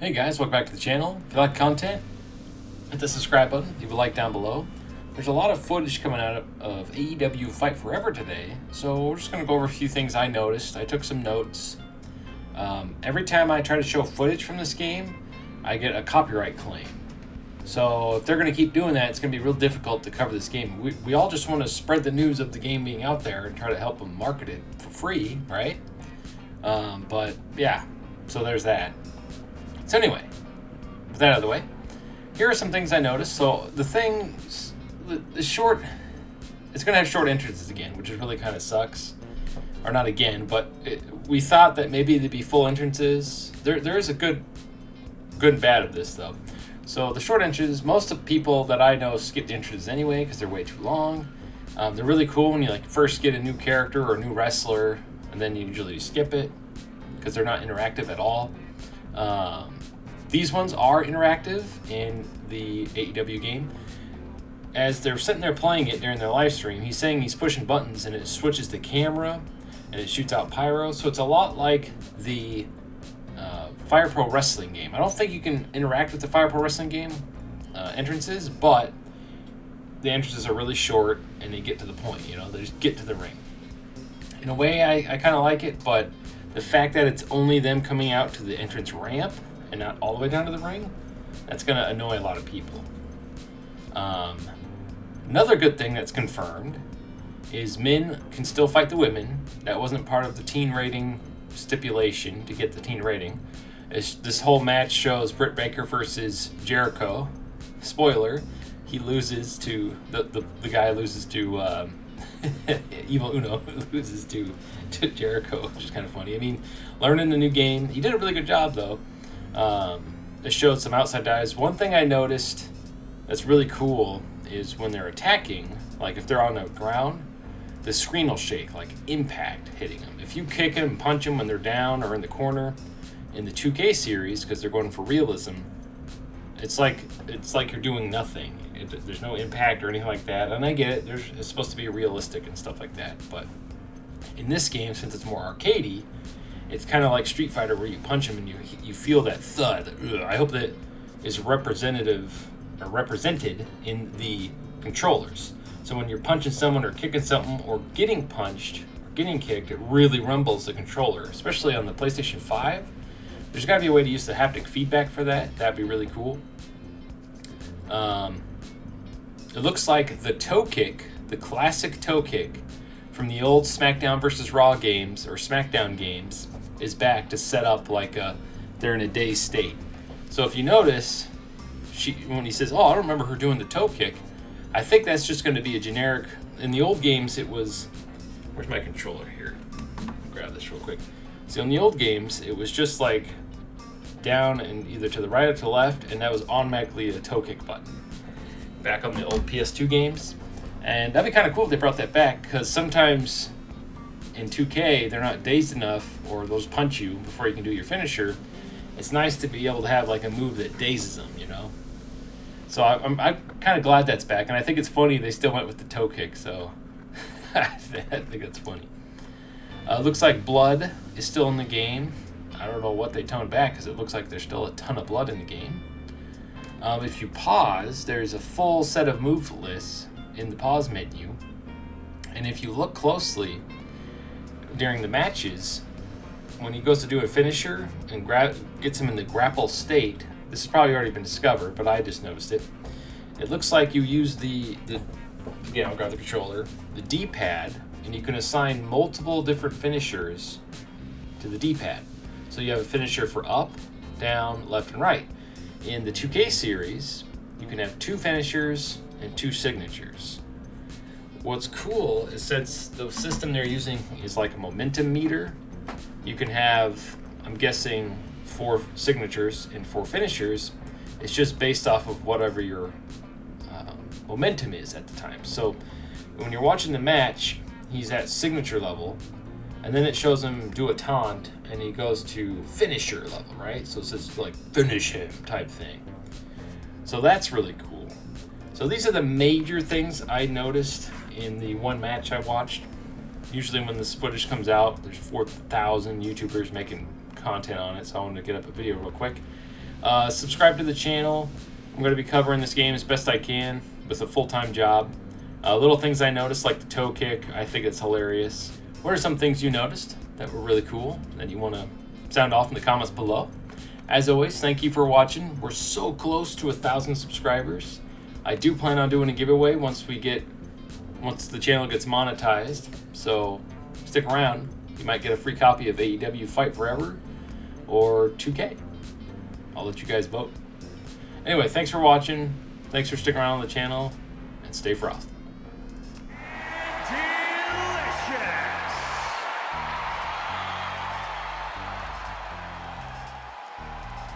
Hey guys, welcome back to the channel. If you like content, hit the subscribe button, leave a like down below. There's a lot of footage coming out of AEW Fight Forever today, so we're just going to go over a few things I noticed. I took some notes. Every time I try to show footage from this game, I get a copyright claim. So if they're going to keep doing that, it's going to be real difficult to cover this game. We all just want to spread the news of the game being out there and try to help them market it for free, right? But yeah, so there's that. So anyway, with that out of the way, here are some things I noticed. So the short, it's going to have short entrances again, which is really kind of sucks. Or not again, but we thought that maybe there'd be full entrances. There is a good and bad of this, though. So the short entrances, most of the people that I know skip the entrances anyway because they're way too long. They're really cool when you first get a new character or a new wrestler, and then you usually skip it because they're not interactive at all. These ones are interactive in the AEW game. As they're sitting there playing it during their live stream, he's saying he's pushing buttons and it switches the camera and it shoots out pyro. So it's a lot like the Fire Pro Wrestling game. I don't think you can interact with the Fire Pro Wrestling game entrances, but the entrances are really short and they get to the point. They just get to the ring. In a way, I kind of like it, but the fact that it's only them coming out to the entrance ramp and not all the way down to the ring, that's going to annoy a lot of people. Another good thing that's confirmed is men can still fight the women. That wasn't part of the teen rating stipulation to get the teen rating. This whole match shows Britt Baker versus Jericho. Spoiler, he loses to, the guy loses to, Evil Uno loses to Jericho, which is kind of funny. I mean, learning the new game. He did a really good job, though. It showed some outside dives. One thing I noticed that's really cool is when they're attacking, like if they're on the ground, the screen will shake, like impact hitting them. If you kick them and punch them when they're down or in the corner, in the 2K series, because they're going for realism, it's like you're doing nothing. There's no impact or anything like that. And I get it, it's supposed to be realistic and stuff like that. But in this game, since it's more arcadey, it's kind of like Street Fighter where you punch them and you feel that thud. I hope that is represented in the controllers. So when you're punching someone or kicking something or getting punched or getting kicked, it really rumbles the controller, especially on the PlayStation 5. There's got to be a way to use the haptic feedback for that. That'd be really cool. It looks like the toe kick, the classic toe kick from the old SmackDown vs. Raw games or SmackDown games is back to set up like they're in a dazed state. So if you notice, when he says, I don't remember her doing the toe kick, I think that's just going to be a generic. In the old games, it was... Where's my controller here? Grab this real quick. See, in the old games, it was just like down and either to the right or to the left, and that was automatically a toe kick button. Back on the old PS2 games. And that'd be kind of cool if they brought that back, because sometimes in 2K, they're not dazed enough, or those punch you before you can do your finisher. It's nice to be able to have like a move that dazes them, So I'm kind of glad that's back, and I think it's funny they still went with the toe kick, so I think that's funny. Looks like blood is still in the game. I don't know what they toned back, because it looks like there's still a ton of blood in the game. If you pause, there's a full set of move lists in the pause menu, and if you look closely during the matches, when he goes to do a finisher and gets him in the grapple state, this has probably already been discovered, but I just noticed it. It looks like you use grab the controller, the D-pad, and you can assign multiple different finishers to the D-pad. So you have a finisher for up, down, left, and right. In the 2K series, you can have 2 finishers and 2 signatures. What's cool is since the system they're using is like a momentum meter, you can have, I'm guessing, 4 signatures and 4 finishers. It's just based off of whatever your momentum is at the time. So when you're watching the match, he's at signature level, and then it shows him do a taunt, and he goes to finisher level, right? So it's just like finish him type thing. So that's really cool. So these are the major things I noticed in the one match I watched. Usually when this footage comes out, there's 4,000 YouTubers making content on it, so I wanted to get up a video real quick. Subscribe to the channel. I'm going to be covering this game as best I can with a full-time job. Little things I noticed, like the toe kick, I think it's hilarious. What are some things you noticed that were really cool that you want to sound off in the comments below? As always, thank you for watching. We're so close to 1,000 subscribers. I do plan on doing a giveaway once the channel gets monetized. So stick around. You might get a free copy of AEW Fight Forever or 2K. I'll let you guys vote. Anyway, thanks for watching. Thanks for sticking around on the channel, and stay frosty.